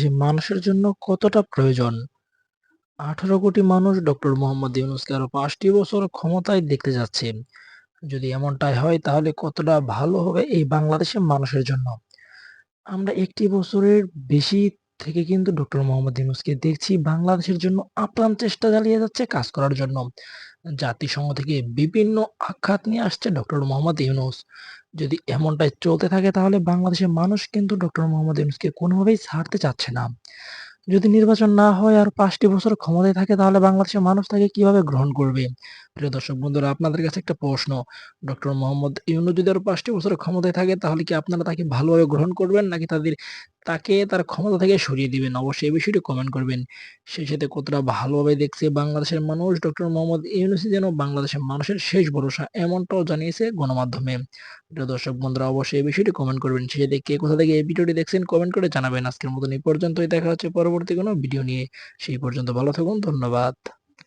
যে মানুষের জন্য কতটা প্রয়োজন? ১৮ কোটি মানুষ ডক্টর মোহাম্মদ ইউনূসকে আরো ৫ টি বছর ক্ষমতায় দেখতে যাচ্ছে। যদি এমনটাই হয় তাহলে কতটা ভালো হবে এই বাংলাদেশের মানুষের জন্য। আমরা ১ টি বছরের বেশি থেকে কিন্তু ডক্টর মোহাম্মদ ইউনূসকে দেখছি বাংলাদেশের জন্য আপ্রাণ চেষ্টা চালিয়ে যাচ্ছে কাজ করার জন্য। জাতিসংঘ থেকে বিভিন্ন আখ্যাত নিয়ে আসছে ডক্টর মোহাম্মদ ইউনূস। যদি এমনটাই চলতে থাকে তাহলে বাংলাদেশের মানুষ কিন্তু ডক্টর মোহাম্মদ ইউনূসকে কোনোভাবেই ছাড়তে চাচ্ছে না। যদি নির্বাচন না হয় আর ৫ টি বছর ক্ষমতায় থাকে তাহলে বাংলাদেশের মানুষ তাকে কিভাবে গ্রহণ করবে? প্রিয় দর্শক বন্ধুরা, আপনাদের কাছে একটা প্রশ্ন। ডক্টর মোহাম্মদ ইউনূস যদি আরো ৫ টি বছর ক্ষমতায় থাকে তাহলে কি আপনারা তাকে ভালোভাবে গ্রহণ করবেন নাকি তাকে তার ক্ষমতা থেকে সরিয়ে দিবেন? অবশ্যই এই বিষয়টি কমেন্ট করবেন। সেই সাথে কতটা ভালোভাবে দেখছে বাংলাদেশের মানুষ ডক্টর মোহাম্মদ ইউনূসই যেন বাংলাদেশের মানুষের শেষ ভরসা, এমনটাও জানিয়েছে গণমাধ্যমে। প্রিয় দর্শক বন্ধুরা, অবশ্যই এই বিষয়টি কমেন্ট করবেন। সেই সাথে কে কোথা থেকে এই ভিডিওটি দেখছেন কমেন্ট করে জানাবেন। আজকের মতন এই পর্যন্তই, দেখা হচ্ছে পরবর্তী কোনো ভিডিও নিয়ে। সেই পর্যন্ত ভালো থাকুন। ধন্যবাদ।